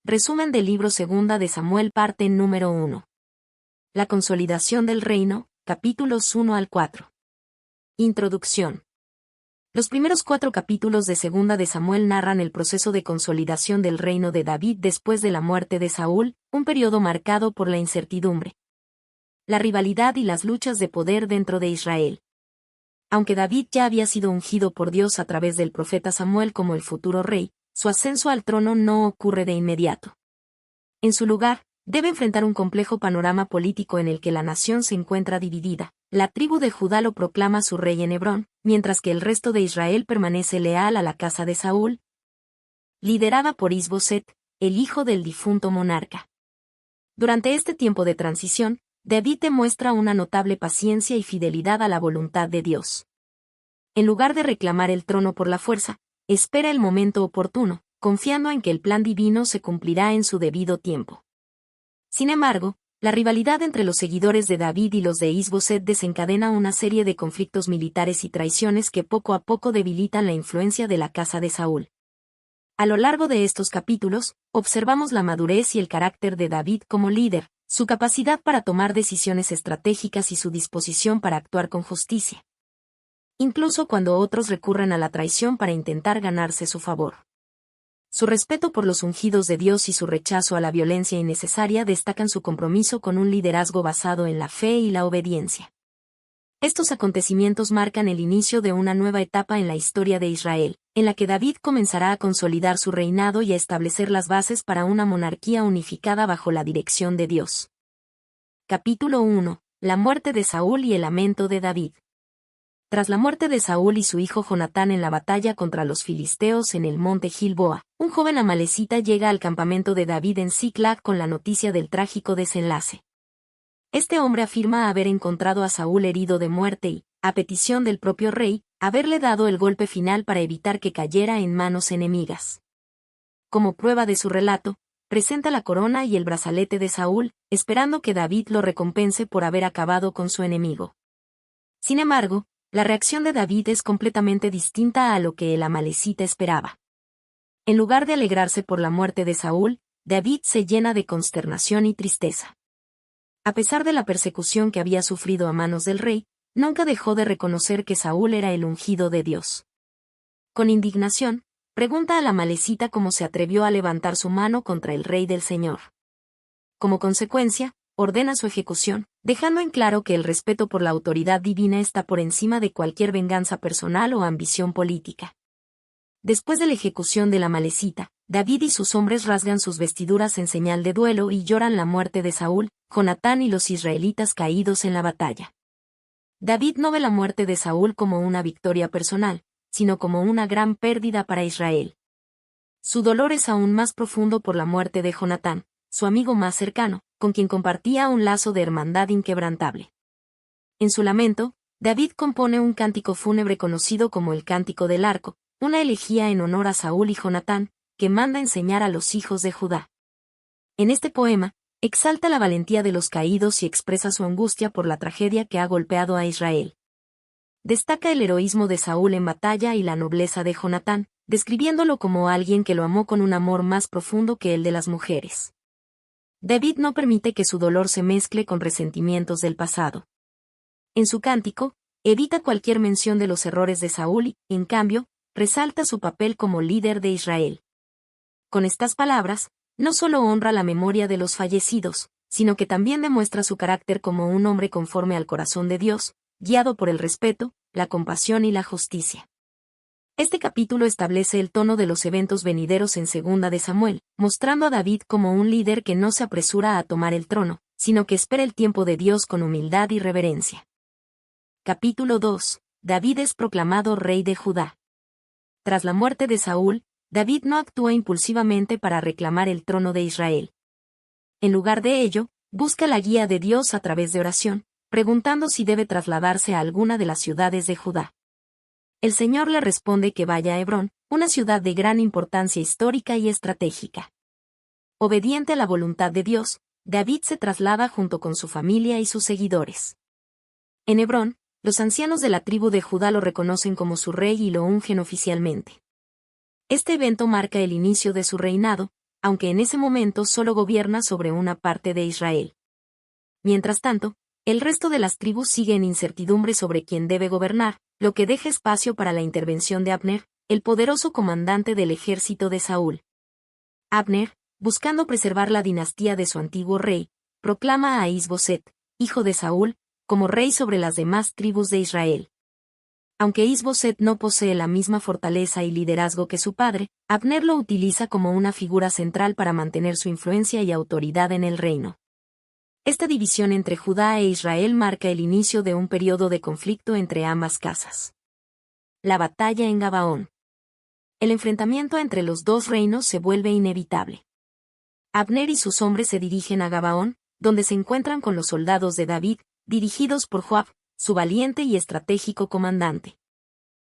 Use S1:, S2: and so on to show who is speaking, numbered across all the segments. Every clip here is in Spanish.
S1: Resumen del libro Segunda de Samuel, parte número 1. La consolidación del reino, capítulos 1 al 4. Introducción. Los primeros 4 capítulos de Segunda de Samuel narran el proceso de consolidación del reino de David después de la muerte de Saúl, un periodo marcado por la incertidumbre, la rivalidad y las luchas de poder dentro de Israel. Aunque David ya había sido ungido por Dios a través del profeta Samuel como el futuro rey, su ascenso al trono no ocurre de inmediato. En su lugar, debe enfrentar un complejo panorama político en el que la nación se encuentra dividida. La tribu de Judá lo proclama su rey en Hebrón, mientras que el resto de Israel permanece leal a la casa de Saúl, liderada por Is-Boset, el hijo del difunto monarca. Durante este tiempo de transición, David demuestra una notable paciencia y fidelidad a la voluntad de Dios. En lugar de reclamar el trono por la fuerza, espera el momento oportuno, confiando en que el plan divino se cumplirá en su debido tiempo. Sin embargo, la rivalidad entre los seguidores de David y los de Is-Boset desencadena una serie de conflictos militares y traiciones que poco a poco debilitan la influencia de la casa de Saúl. A lo largo de estos capítulos, observamos la madurez y el carácter de David como líder, su capacidad para tomar decisiones estratégicas y su disposición para actuar con justicia, incluso cuando otros recurren a la traición para intentar ganarse su favor. Su respeto por los ungidos de Dios y su rechazo a la violencia innecesaria destacan su compromiso con un liderazgo basado en la fe y la obediencia. Estos acontecimientos marcan el inicio de una nueva etapa en la historia de Israel, en la que David comenzará a consolidar su reinado y a establecer las bases para una monarquía unificada bajo la dirección de Dios. Capítulo 1. La muerte de Saúl y el lamento de David. Tras la muerte de Saúl y su hijo Jonatán en la batalla contra los filisteos en el monte Gilboa, un joven amalecita llega al campamento de David en Siclag con la noticia del trágico desenlace. Este hombre afirma haber encontrado a Saúl herido de muerte y, a petición del propio rey, haberle dado el golpe final para evitar que cayera en manos enemigas. Como prueba de su relato, presenta la corona y el brazalete de Saúl, esperando que David lo recompense por haber acabado con su enemigo. Sin embargo, la reacción de David es completamente distinta a lo que el amalecita esperaba. En lugar de alegrarse por la muerte de Saúl, David se llena de consternación y tristeza. A pesar de la persecución que había sufrido a manos del rey, nunca dejó de reconocer que Saúl era el ungido de Dios. Con indignación, pregunta al amalecita cómo se atrevió a levantar su mano contra el rey del Señor. Como consecuencia, ordena su ejecución, dejando en claro que el respeto por la autoridad divina está por encima de cualquier venganza personal o ambición política. Después de la ejecución de la amalecita, David y sus hombres rasgan sus vestiduras en señal de duelo y lloran la muerte de Saúl, Jonatán y los israelitas caídos en la batalla. David no ve la muerte de Saúl como una victoria personal, sino como una gran pérdida para Israel. Su dolor es aún más profundo por la muerte de Jonatán, su amigo más cercano, con quien compartía un lazo de hermandad inquebrantable. En su lamento, David compone un cántico fúnebre conocido como el Cántico del Arco, una elegía en honor a Saúl y Jonatán, que manda enseñar a los hijos de Judá. En este poema, exalta la valentía de los caídos y expresa su angustia por la tragedia que ha golpeado a Israel. Destaca el heroísmo de Saúl en batalla y la nobleza de Jonatán, describiéndolo como alguien que lo amó con un amor más profundo que el de las mujeres. David no permite que su dolor se mezcle con resentimientos del pasado. En su cántico, evita cualquier mención de los errores de Saúl y, en cambio, resalta su papel como líder de Israel. Con estas palabras, no solo honra la memoria de los fallecidos, sino que también demuestra su carácter como un hombre conforme al corazón de Dios, guiado por el respeto, la compasión y la justicia. Este capítulo establece el tono de los eventos venideros en Segunda de Samuel, mostrando a David como un líder que no se apresura a tomar el trono, sino que espera el tiempo de Dios con humildad y reverencia. Capítulo 2. David es proclamado rey de Judá. Tras la muerte de Saúl, David no actúa impulsivamente para reclamar el trono de Israel. En lugar de ello, busca la guía de Dios a través de oración, preguntando si debe trasladarse a alguna de las ciudades de Judá. El Señor le responde que vaya a Hebrón, una ciudad de gran importancia histórica y estratégica. Obediente a la voluntad de Dios, David se traslada junto con su familia y sus seguidores. En Hebrón, los ancianos de la tribu de Judá lo reconocen como su rey y lo ungen oficialmente. Este evento marca el inicio de su reinado, aunque en ese momento solo gobierna sobre una parte de Israel. Mientras tanto, el resto de las tribus sigue en incertidumbre sobre quién debe gobernar, lo que deja espacio para la intervención de Abner, el poderoso comandante del ejército de Saúl. Abner, buscando preservar la dinastía de su antiguo rey, proclama a Is-Boset, hijo de Saúl, como rey sobre las demás tribus de Israel. Aunque Is-Boset no posee la misma fortaleza y liderazgo que su padre, Abner lo utiliza como una figura central para mantener su influencia y autoridad en el reino. Esta división entre Judá e Israel marca el inicio de un periodo de conflicto entre ambas casas. La batalla en Gabaón. El enfrentamiento entre los dos reinos se vuelve inevitable. Abner y sus hombres se dirigen a Gabaón, donde se encuentran con los soldados de David, dirigidos por Joab, su valiente y estratégico comandante.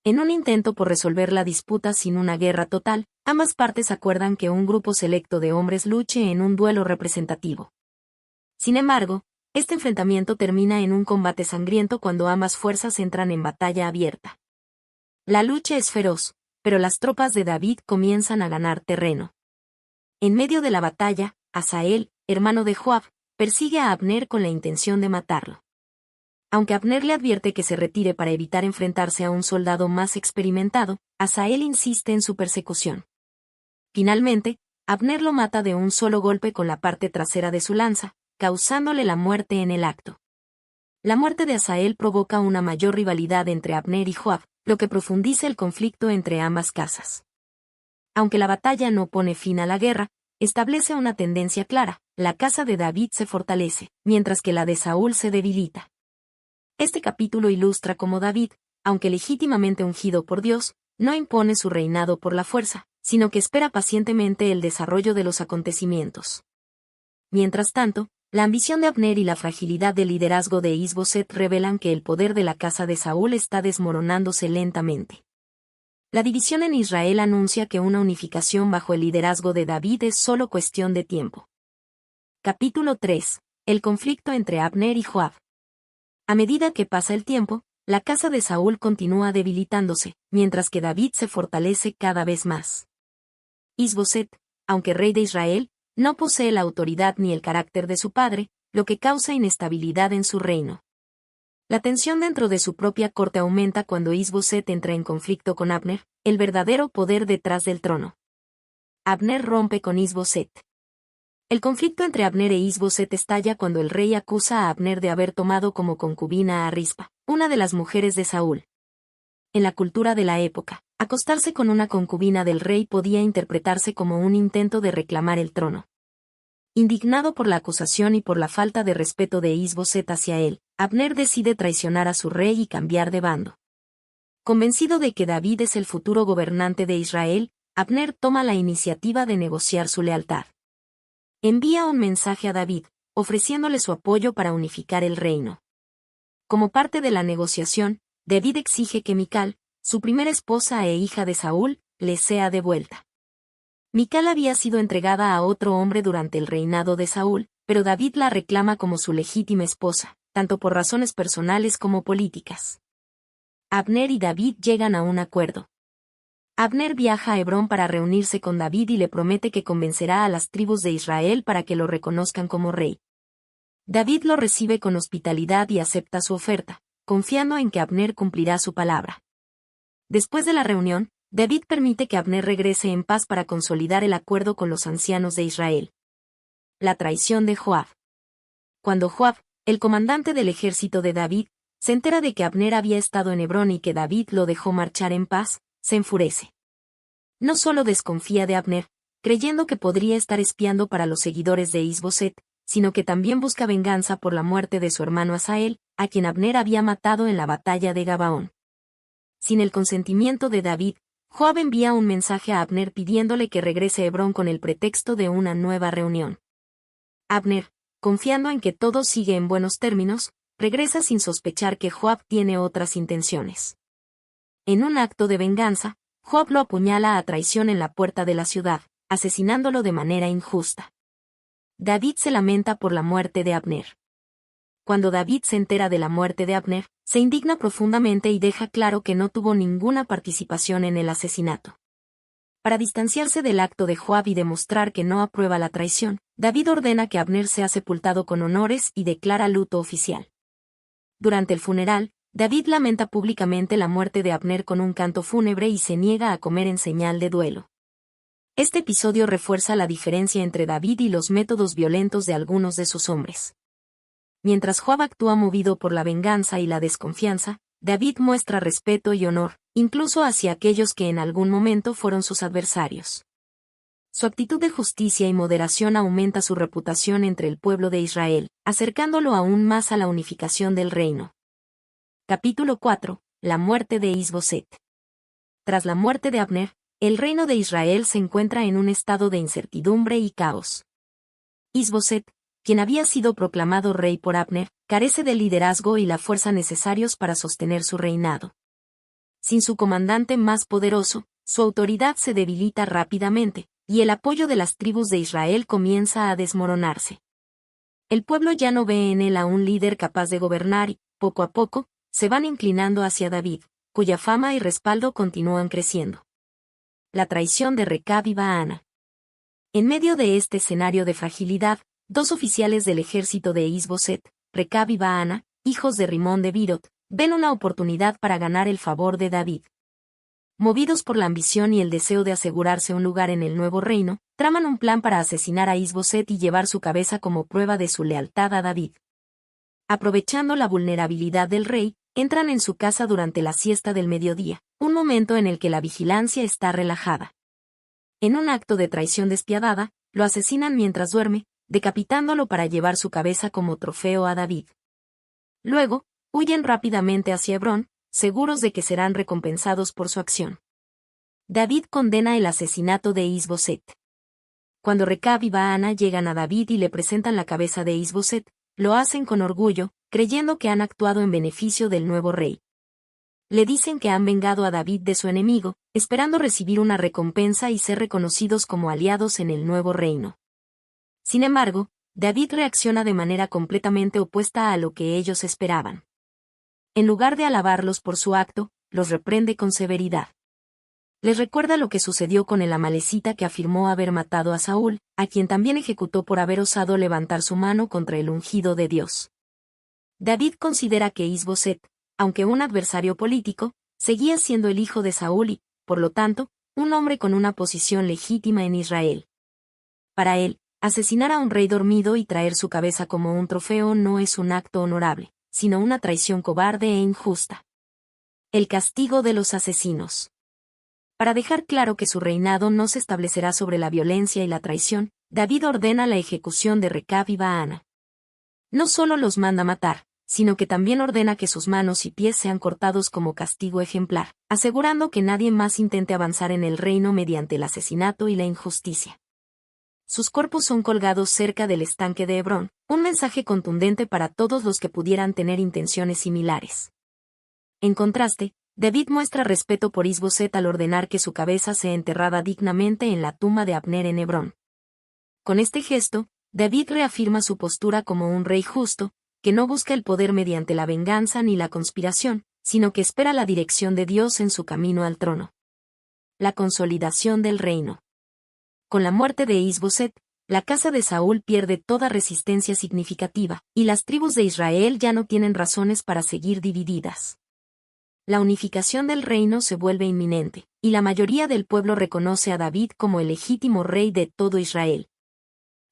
S1: En un intento por resolver la disputa sin una guerra total, ambas partes acuerdan que un grupo selecto de hombres luche en un duelo representativo. Sin embargo, este enfrentamiento termina en un combate sangriento cuando ambas fuerzas entran en batalla abierta. La lucha es feroz, pero las tropas de David comienzan a ganar terreno. En medio de la batalla, Asael, hermano de Joab, persigue a Abner con la intención de matarlo. Aunque Abner le advierte que se retire para evitar enfrentarse a un soldado más experimentado, Asael insiste en su persecución. Finalmente, Abner lo mata de un solo golpe con la parte trasera de su lanza, causándole la muerte en el acto. La muerte de Asael provoca una mayor rivalidad entre Abner y Joab, lo que profundiza el conflicto entre ambas casas. Aunque la batalla no pone fin a la guerra, establece una tendencia clara: la casa de David se fortalece, mientras que la de Saúl se debilita. Este capítulo ilustra cómo David, aunque legítimamente ungido por Dios, no impone su reinado por la fuerza, sino que espera pacientemente el desarrollo de los acontecimientos. Mientras tanto, la ambición de Abner y la fragilidad del liderazgo de Is-Boset revelan que el poder de la casa de Saúl está desmoronándose lentamente. La división en Israel anuncia que una unificación bajo el liderazgo de David es solo cuestión de tiempo. Capítulo 3. El conflicto entre Abner y Joab. A medida que pasa el tiempo, la casa de Saúl continúa debilitándose, mientras que David se fortalece cada vez más. Is-Boset, aunque rey de Israel, no posee la autoridad ni el carácter de su padre, lo que causa inestabilidad en su reino. La tensión dentro de su propia corte aumenta cuando Is-Boset entra en conflicto con Abner, el verdadero poder detrás del trono. Abner rompe con Is-Boset. El conflicto entre Abner e Is-Boset estalla cuando el rey acusa a Abner de haber tomado como concubina a Rispa, una de las mujeres de Saúl. En la cultura de la época, acostarse con una concubina del rey podía interpretarse como un intento de reclamar el trono. Indignado por la acusación y por la falta de respeto de Is-Boset hacia él, Abner decide traicionar a su rey y cambiar de bando. Convencido de que David es el futuro gobernante de Israel, Abner toma la iniciativa de negociar su lealtad. Envía un mensaje a David, ofreciéndole su apoyo para unificar el reino. Como parte de la negociación, David exige que Mical, su primera esposa e hija de Saúl, le sea devuelta. Mical había sido entregada a otro hombre durante el reinado de Saúl, pero David la reclama como su legítima esposa, tanto por razones personales como políticas. Abner y David llegan a un acuerdo. Abner viaja a Hebrón para reunirse con David y le promete que convencerá a las tribus de Israel para que lo reconozcan como rey. David lo recibe con hospitalidad y acepta su oferta, confiando en que Abner cumplirá su palabra. Después de la reunión, David permite que Abner regrese en paz para consolidar el acuerdo con los ancianos de Israel. La traición de Joab. Cuando Joab, el comandante del ejército de David, se entera de que Abner había estado en Hebrón y que David lo dejó marchar en paz, se enfurece. No solo desconfía de Abner, creyendo que podría estar espiando para los seguidores de Is-Boset, sino que también busca venganza por la muerte de su hermano Asael, a quien Abner había matado en la batalla de Gabaón. Sin el consentimiento de David, Joab envía un mensaje a Abner pidiéndole que regrese a Hebrón con el pretexto de una nueva reunión. Abner, confiando en que todo sigue en buenos términos, regresa sin sospechar que Joab tiene otras intenciones. En un acto de venganza, Joab lo apuñala a traición en la puerta de la ciudad, asesinándolo de manera injusta. David se lamenta por la muerte de Abner. Cuando David se entera de la muerte de Abner, se indigna profundamente y deja claro que no tuvo ninguna participación en el asesinato. Para distanciarse del acto de Joab y demostrar que no aprueba la traición, David ordena que Abner sea sepultado con honores y declara luto oficial. Durante el funeral, David lamenta públicamente la muerte de Abner con un canto fúnebre y se niega a comer en señal de duelo. Este episodio refuerza la diferencia entre David y los métodos violentos de algunos de sus hombres. Mientras Joab actúa movido por la venganza y la desconfianza, David muestra respeto y honor, incluso hacia aquellos que en algún momento fueron sus adversarios. Su actitud de justicia y moderación aumenta su reputación entre el pueblo de Israel, acercándolo aún más a la unificación del reino. Capítulo 4. La muerte de Is-Boset. Tras la muerte de Abner, el reino de Israel se encuentra en un estado de incertidumbre y caos. Is-Boset, quien había sido proclamado rey por Abner, carece del liderazgo y la fuerza necesarios para sostener su reinado. Sin su comandante más poderoso, su autoridad se debilita rápidamente, y el apoyo de las tribus de Israel comienza a desmoronarse. El pueblo ya no ve en él a un líder capaz de gobernar y, poco a poco, se van inclinando hacia David, cuya fama y respaldo continúan creciendo. La traición de Recab y Baana. En medio de este escenario de fragilidad, dos oficiales del ejército de Is-Boset, Recab y Baana, hijos de Rimón de Beeroth, ven una oportunidad para ganar el favor de David. Movidos por la ambición y el deseo de asegurarse un lugar en el nuevo reino, traman un plan para asesinar a Is-Boset y llevar su cabeza como prueba de su lealtad a David. Aprovechando la vulnerabilidad del rey, entran en su casa durante la siesta del mediodía, un momento en el que la vigilancia está relajada. En un acto de traición despiadada, lo asesinan mientras duerme, decapitándolo para llevar su cabeza como trofeo a David. Luego, huyen rápidamente hacia Hebrón, seguros de que serán recompensados por su acción. David condena el asesinato de Is-Boset. Cuando Recab y Baana llegan a David y le presentan la cabeza de Is-Boset, lo hacen con orgullo, creyendo que han actuado en beneficio del nuevo rey. Le dicen que han vengado a David de su enemigo, esperando recibir una recompensa y ser reconocidos como aliados en el nuevo reino. Sin embargo, David reacciona de manera completamente opuesta a lo que ellos esperaban. En lugar de alabarlos por su acto, los reprende con severidad. Les recuerda lo que sucedió con el amalecita que afirmó haber matado a Saúl, a quien también ejecutó por haber osado levantar su mano contra el ungido de Dios. David considera que Is-Boset, aunque un adversario político, seguía siendo el hijo de Saúl y, por lo tanto, un hombre con una posición legítima en Israel. Para él, asesinar a un rey dormido y traer su cabeza como un trofeo no es un acto honorable, sino una traición cobarde e injusta. El castigo de los asesinos. Para dejar claro que su reinado no se establecerá sobre la violencia y la traición, David ordena la ejecución de Recab y Baana. No solo los manda matar, sino que también ordena que sus manos y pies sean cortados como castigo ejemplar, asegurando que nadie más intente avanzar en el reino mediante el asesinato y la injusticia. Sus cuerpos son colgados cerca del estanque de Hebrón, un mensaje contundente para todos los que pudieran tener intenciones similares. En contraste, David muestra respeto por Is-Boset al ordenar que su cabeza sea enterrada dignamente en la tumba de Abner en Hebrón. Con este gesto, David reafirma su postura como un rey justo, que no busca el poder mediante la venganza ni la conspiración, sino que espera la dirección de Dios en su camino al trono. La consolidación del reino. Con la muerte de Is-Boset, la casa de Saúl pierde toda resistencia significativa, y las tribus de Israel ya no tienen razones para seguir divididas. La unificación del reino se vuelve inminente, y la mayoría del pueblo reconoce a David como el legítimo rey de todo Israel.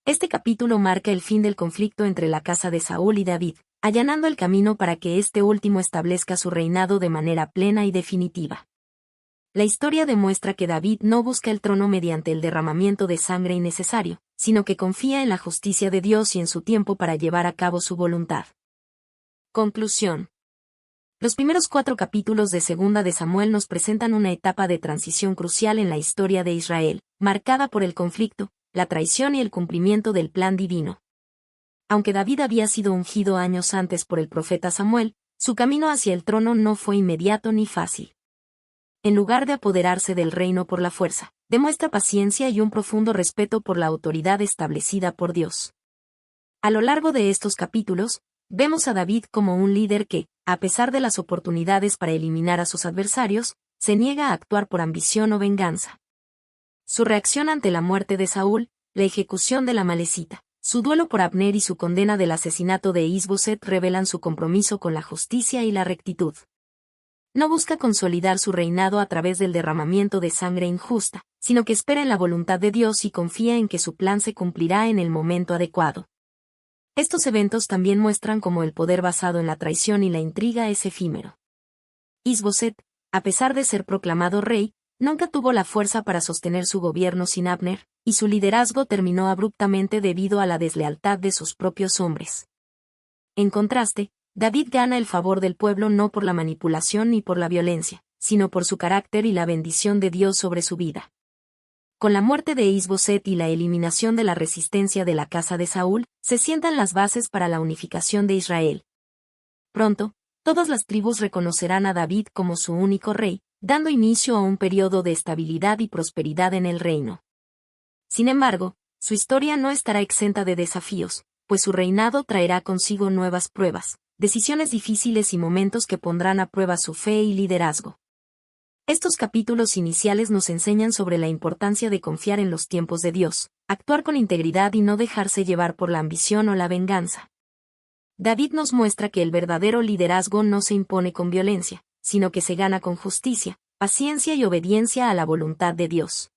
S1: Este capítulo marca el fin del conflicto entre la casa de Saúl y David, allanando el camino para que este último establezca su reinado de manera plena y definitiva. La historia demuestra que David no busca el trono mediante el derramamiento de sangre innecesario, sino que confía en la justicia de Dios y en su tiempo para llevar a cabo su voluntad. Conclusión. Los primeros 4 capítulos de Segunda de Samuel nos presentan una etapa de transición crucial en la historia de Israel, marcada por el conflicto, la traición y el cumplimiento del plan divino. Aunque David había sido ungido años antes por el profeta Samuel, su camino hacia el trono no fue inmediato ni fácil. En lugar de apoderarse del reino por la fuerza, demuestra paciencia y un profundo respeto por la autoridad establecida por Dios. A lo largo de estos capítulos, vemos a David como un líder que, a pesar de las oportunidades para eliminar a sus adversarios, se niega a actuar por ambición o venganza. Su reacción ante la muerte de Saúl, la ejecución de la Amalecita, su duelo por Abner y su condena del asesinato de Is-Boset revelan su compromiso con la justicia y la rectitud. No busca consolidar su reinado a través del derramamiento de sangre injusta, sino que espera en la voluntad de Dios y confía en que su plan se cumplirá en el momento adecuado. Estos eventos también muestran cómo el poder basado en la traición y la intriga es efímero. Is-Boset, a pesar de ser proclamado rey, nunca tuvo la fuerza para sostener su gobierno sin Abner, y su liderazgo terminó abruptamente debido a la deslealtad de sus propios hombres. En contraste, David gana el favor del pueblo no por la manipulación ni por la violencia, sino por su carácter y la bendición de Dios sobre su vida. Con la muerte de Is-Boset y la eliminación de la resistencia de la casa de Saúl, se sientan las bases para la unificación de Israel. Pronto, todas las tribus reconocerán a David como su único rey, dando inicio a un periodo de estabilidad y prosperidad en el reino. Sin embargo, su historia no estará exenta de desafíos, pues su reinado traerá consigo nuevas pruebas, decisiones difíciles y momentos que pondrán a prueba su fe y liderazgo. Estos capítulos iniciales nos enseñan sobre la importancia de confiar en los tiempos de Dios, actuar con integridad y no dejarse llevar por la ambición o la venganza. David nos muestra que el verdadero liderazgo no se impone con violencia, sino que se gana con justicia, paciencia y obediencia a la voluntad de Dios.